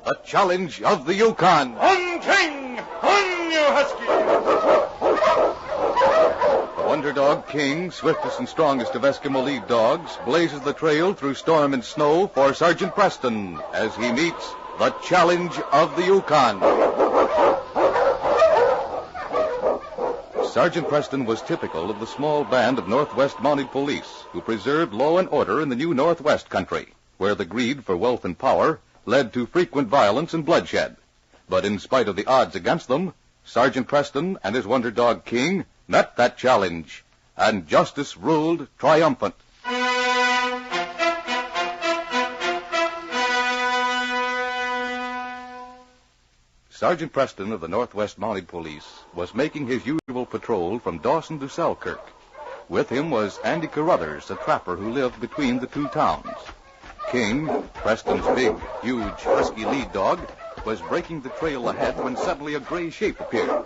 the challenge of the Yukon. On, King! On, you husky! The wonder dog King, swiftest and strongest of Eskimo lead dogs, blazes the trail through storm and snow for Sergeant Preston as he meets the challenge of the Yukon. Sergeant Preston was typical of the small band of Northwest Mounted Police who preserved law and order in the new Northwest country, where the greed for wealth and power led to frequent violence and bloodshed. But in spite of the odds against them, Sergeant Preston and his wonder dog King met that challenge, and justice ruled triumphant. Sergeant Preston of the Northwest Mounted Police was making his usual patrol from Dawson to Selkirk. With him was Andy Carruthers, a trapper who lived between the two towns. King, Preston's big, huge, husky lead dog, was breaking the trail ahead when suddenly a gray shape appeared.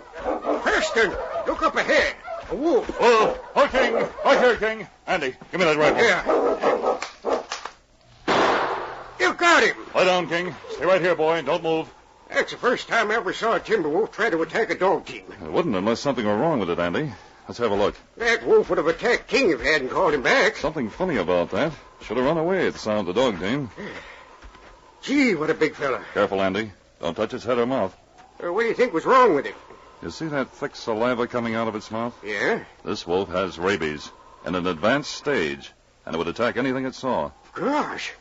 Preston, look up ahead. A wolf. Oh, King! Right here, King. Andy, give me that rifle. Yeah. You got him. Lie down, King. Stay right here, boy. Don't move. That's the first time I ever saw a timber wolf try to attack a dog team. It wouldn't unless something were wrong with it, Andy. Let's have a look. That wolf would have attacked King if he hadn't called him back. Something funny about that. Should have run away at the sound of the dog team. Gee, what a big fella. Careful, Andy. Don't touch his head or mouth. What do you think was wrong with it? You see that thick saliva coming out of its mouth? Yeah? This wolf has rabies in an advanced stage, and it would attack anything it saw. Gosh.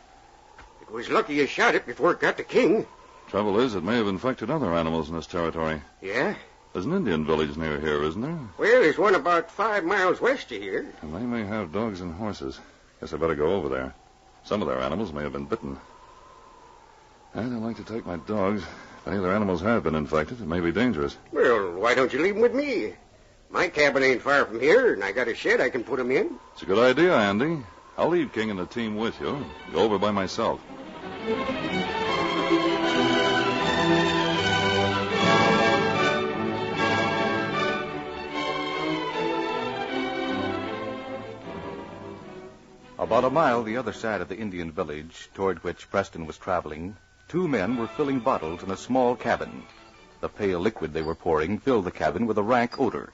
It was lucky you shot it before it got to King. Trouble is, it may have infected other animals in this territory. Yeah? There's an Indian village near here, isn't there? Well, there's one about 5 miles west of here. And they may have dogs and horses. Guess I better go over there. Some of their animals may have been bitten. I don't like to take my dogs. If any of their animals have been infected, it may be dangerous. Well, why don't you leave them with me? My cabin ain't far from here, and I got a shed I can put them in. It's a good idea, Andy. I'll leave King and the team with you. Go over by myself. About a mile the other side of the Indian village, toward which Preston was traveling, 2 men were filling bottles in a small cabin. The pale liquid they were pouring filled the cabin with a rank odor.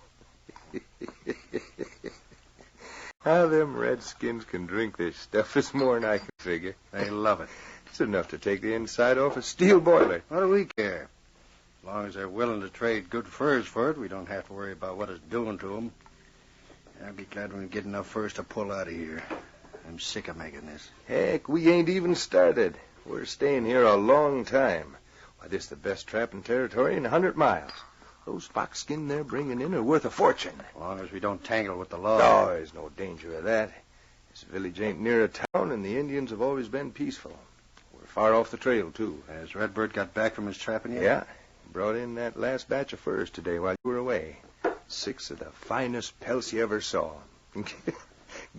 How them redskins can drink this stuff is more than I can figure. They love it. It's enough to take the inside off a steel boiler. What do we care? As long as they're willing to trade good furs for it, we don't have to worry about what it's doing to them. I'll be glad when we get enough furs to pull out of here. I'm sick of making this. Heck, we ain't even started. We're staying here a long time. Why, this is the best trapping territory in 100 miles. Those fox skin they're bringing in are worth a fortune. As long as we don't tangle with the law. Oh, there's no danger of that. This village ain't near a town, and the Indians have always been peaceful. We're far off the trail, too. Has Redbird got back from his trapping yet? Yeah. Brought in that last batch of furs today while you were away. 6 of the finest pelts you ever saw.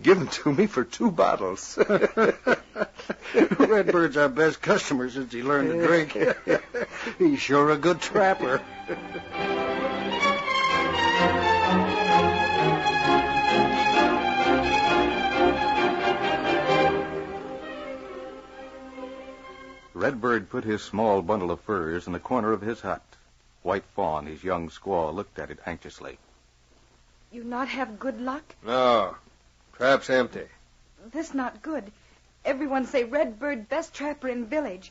Given to me for 2 bottles. Redbird's our best customer since he learned to drink. He's sure a good trapper. Redbird put his small bundle of furs in the corner of his hut. White Fawn, his young squaw, looked at it anxiously. You not have good luck? No. Trap's empty. This not good. Everyone say Redbird best trapper in village.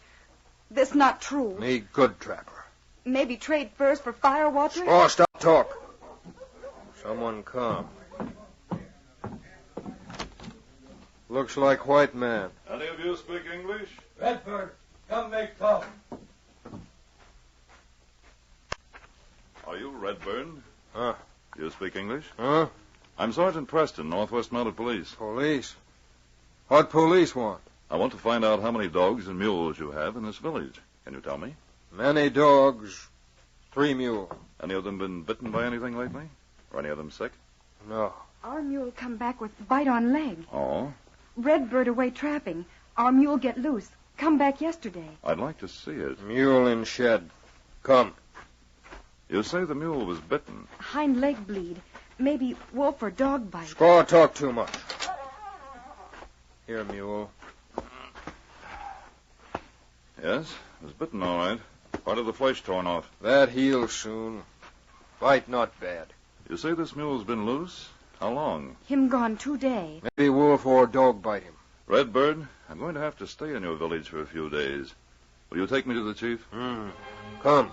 This not true. Me good trapper. Maybe trade furs for firewater? Oh, stop talk. Someone come. Looks like white man. Any of you speak English? Redbird, come make talk. Are you Redbird? Huh? You speak English? Huh? I'm Sergeant Preston, Northwest Mounted Police. Police? What police want? I want to find out how many dogs and mules you have in this village. Can you tell me? Many dogs, 3 mules. Any of them been bitten by anything lately? Or any of them sick? No. Our mule come back with bite on leg. Oh? Redbird away trapping. Our mule get loose. Come back yesterday. I'd like to see it. Mule in shed. Come. You say the mule was bitten. Hind leg bleed. Maybe wolf or dog bite. Squaw talk too much. Here, mule. Yes? Was bitten, all right. Part of the flesh torn off. That heals soon. Bite not bad. You say this mule's been loose? How long? Him gone 2 days. Maybe wolf or dog bite him. Redbird, I'm going to have to stay in your village for a few days. Will you take me to the chief? Come.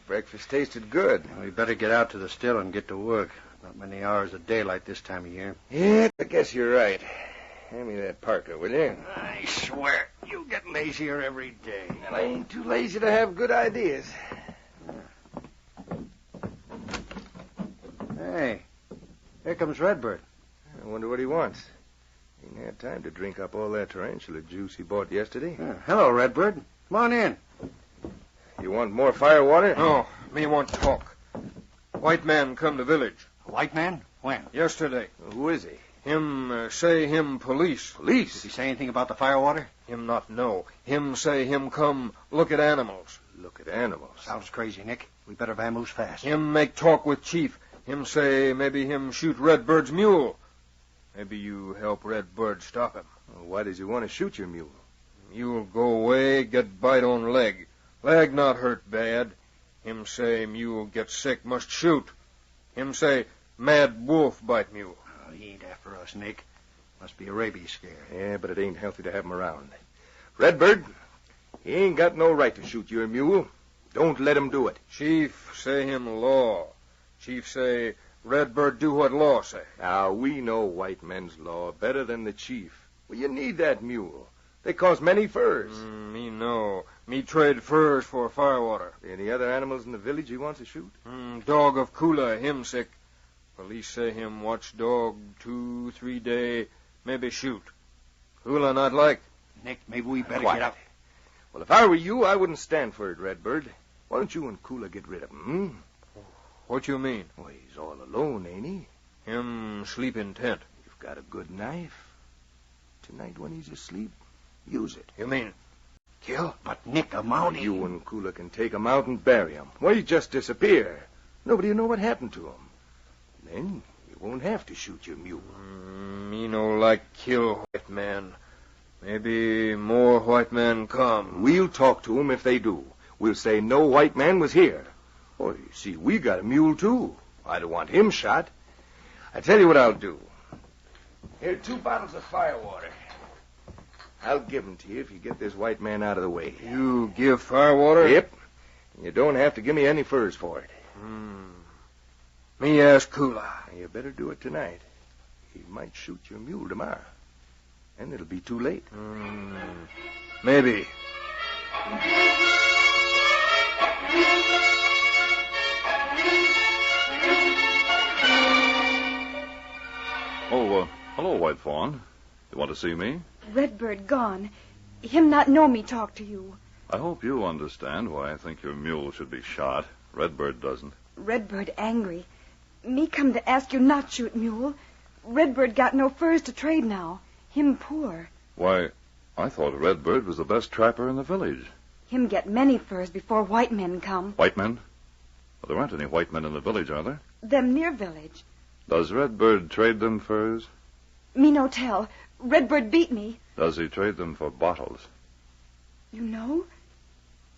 Breakfast tasted good. Well, we better get out to the still and get to work. Not many hours of daylight this time of year. Yeah, I guess you're right. Hand me that parka, will you? I swear, you get lazier every day. And I ain't too lazy to have good ideas. Hey, here comes Redbird. I wonder what he wants. Ain't had time to drink up all that tarantula juice he bought yesterday. Hello, Redbird. Come on in. You want more fire water? No, me want talk. White man come to village. A white man? When? Yesterday. Who is he? Him say him police. Police? Did he say anything about the fire water? Him not know. Him say him come look at animals. Look at animals? Sounds crazy, Nick. We better vamoose fast. Him make talk with chief. Him say maybe him shoot Redbird's mule. Maybe you help Redbird stop him. Well, why does he want to shoot your mule? Mule go away, get bite on leg. Leg not hurt bad. Him say mule get sick, must shoot. Him say mad wolf bite mule. Oh, he ain't after us, Nick. Must be a rabies scare. Yeah, but it ain't healthy to have him around. Redbird, he ain't got no right to shoot your mule. Don't let him do it. Chief say him law. Chief say Redbird do what law say. Now, we know white men's law better than the chief. Well, you need that mule. They cost many furs. Me know. Me trade furs for firewater. Any other animals in the village he wants to shoot? Dog of Kula, him sick. Police say him watch dog 2-3 day, maybe shoot. Kula not like. Nick, maybe we better Quiet. get out. Well, if I were you, I wouldn't stand for it, Redbird. Why don't you and Kula get rid of him, What you mean? Well, he's all alone, ain't he? Him sleep in tent. You've got a good knife. Tonight when he's asleep, use it. You mean kill? But Nick, a Mountie. You and Kula can take him out and bury him. Well, he just disappear. Nobody will know what happened to him. Then you won't have to shoot your mule. Me no like kill white man. Maybe more white man come. We'll talk to him if they do. We'll say no white man was here. Oh, you see, we got a mule, too. I don't want him shot. I tell you what I'll do. Here are 2 bottles of firewater. I'll give them to you if you get this white man out of the way. You give firewater? Yep. And you don't have to give me any furs for it. Me ask Kula. You better do it tonight. He might shoot your mule tomorrow. And it'll be too late. Maybe. Oh, hello, White Fawn. You want to see me? Redbird gone. Him not know me talk to you. I hope you understand why I think your mule should be shot. Redbird doesn't. Redbird angry. Me come to ask you not shoot mule. Redbird got no furs to trade now. Him poor. Why, I thought Redbird was the best trapper in the village. Him get many furs before white men come. White men? Well, there aren't any white men in the village, are there? Them near village. Does Redbird trade them furs? Me no tell. Redbird beat me. Does he trade them for bottles? You know?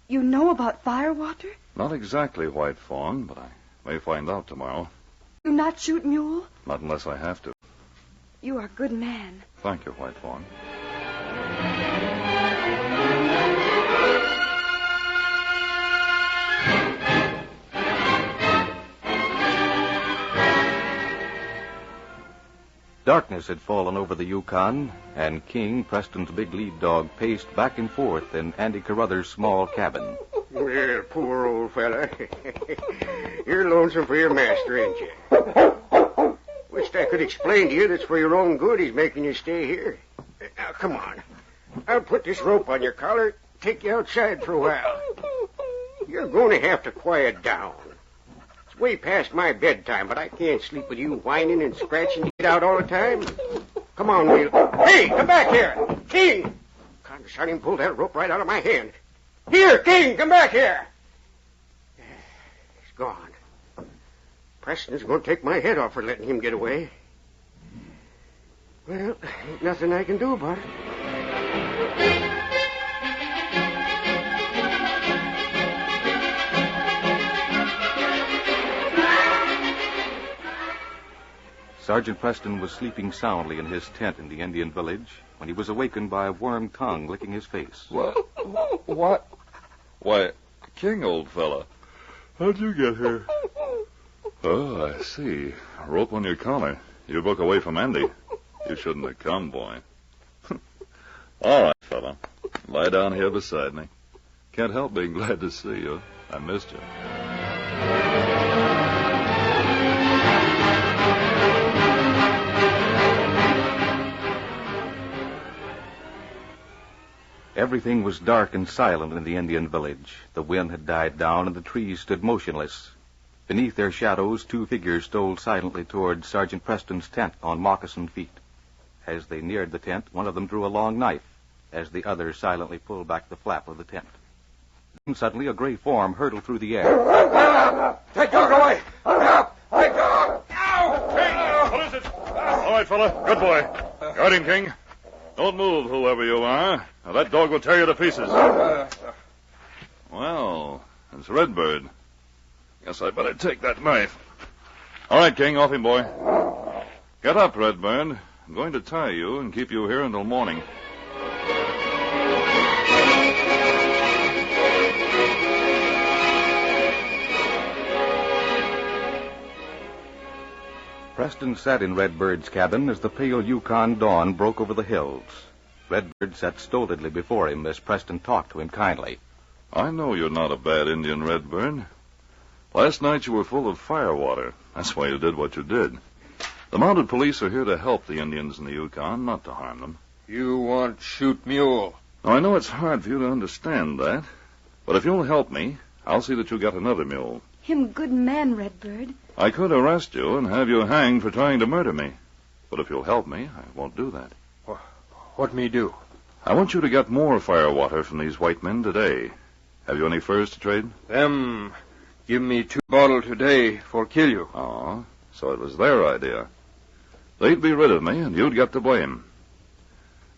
You know about firewater? Not exactly, White Fawn, but I may find out tomorrow. You not shoot mule? Not unless I have to. You are a good man. Thank you, White Fawn. Darkness had fallen over the Yukon, and King, Preston's big lead dog, paced back and forth in Andy Carruthers' small cabin. Well, poor old fella. You're lonesome for your master, ain't you? Wished I could explain to you that's for your own good he's making you stay here. Now, come on. I'll put this rope on your collar, take you outside for a while. You're going to have to quiet down. It's way past my bedtime, but I can't sleep with you whining and scratching to get out all the time. Come on, Will. Hey, come back here. King! Condescending pulled that rope right out of my hand. Here, King, come back here. It's gone. Preston's going to take my head off for letting him get away. Well, ain't nothing I can do about it. Sergeant Preston was sleeping soundly in his tent in the Indian village when he was awakened by a warm tongue licking his face. What? Why, King, old fella, how'd you get here? Oh, I see. A rope on your collar. You broke away from Andy. You shouldn't have come, boy. All right, fella. Lie down here beside me. Can't help being glad to see you. I missed you. Everything was dark and silent in the Indian village. The wind had died down and the trees stood motionless. Beneath their shadows, two figures stole silently toward Sergeant Preston's tent on moccasined feet. As they neared the tent, one of them drew a long knife, as the other silently pulled back the flap of the tent. Then suddenly a gray form hurtled through the air. Take dog away! Help! Take dog! Ow! King! What is it? All right, fella. Good boy. Guard him, King. Don't move, whoever you are. Now, that dog will tear you to pieces. Well, it's Redbird. Guess I'd better take that knife. All right, King, off him, boy. Get up, Redbird. I'm going to tie you and keep you here until morning. Preston sat in Redbird's cabin as the pale Yukon dawn broke over the hills. Redbird sat stolidly before him as Preston talked to him kindly. I know you're not a bad Indian, Redbird. Last night you were full of firewater. That's why you did what you did. The mounted police are here to help the Indians in the Yukon, not to harm them. You want shoot mule? Now, I know it's hard for you to understand that, but if you'll help me, I'll see that you get another mule. Him good man, Redbird. I could arrest you and have you hanged for trying to murder me. But if you'll help me, I won't do that. What me do? I want you to get more firewater from these white men today. Have you any furs to trade? Them give me 2 bottles today for kill you. Oh, so it was their idea. They'd be rid of me, and you'd get the blame.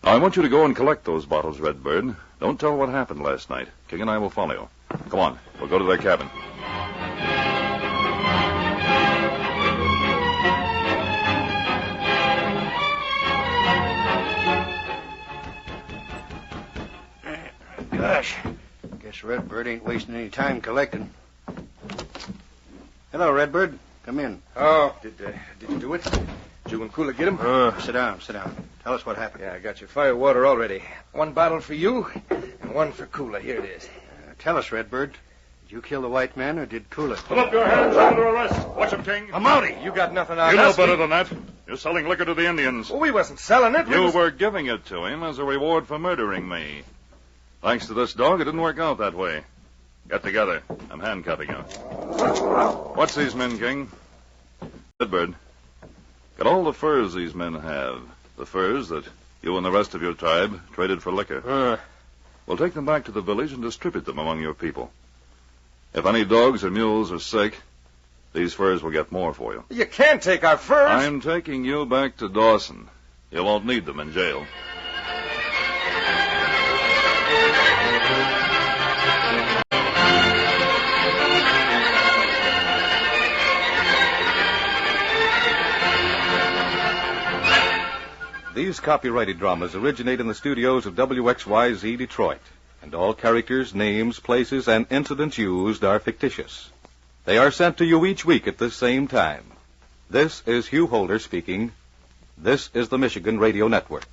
Now, I want you to go and collect those bottles, Redbird. Don't tell what happened last night. King and I will follow you. Come on, we'll go to their cabin. Gosh, guess Redbird ain't wasting any time collecting. Hello, Redbird. Come in. Oh, did you do it? Did you and Kula get him? Sit down. Tell us what happened. Yeah, I got your fire water already. 1 bottle for you and 1 for Kula. Here it is. Tell us, Redbird. Did you kill the white man or did Kula? Put up your hands under arrest. Watch him, King. A Mountie. You got nothing on You us. know better than that. You're selling liquor to the Indians. Well, we wasn't selling it. You were giving it to him as a reward for murdering me. Thanks to this dog, it didn't work out that way. Get together. I'm handcuffing you. What's these men, King? Redbird. Get all the furs these men have. The furs that you and the rest of your tribe traded for liquor. We'll take them back to the village and distribute them among your people. If any dogs or mules are sick, these furs will get more for you. You can't take our furs. I'm taking you back to Dawson. You won't need them in jail. These copyrighted dramas originate in the studios of WXYZ Detroit, and all characters, names, places, and incidents used are fictitious. They are sent to you each week at this same time. This is Hugh Holder speaking. This is the Michigan Radio Network.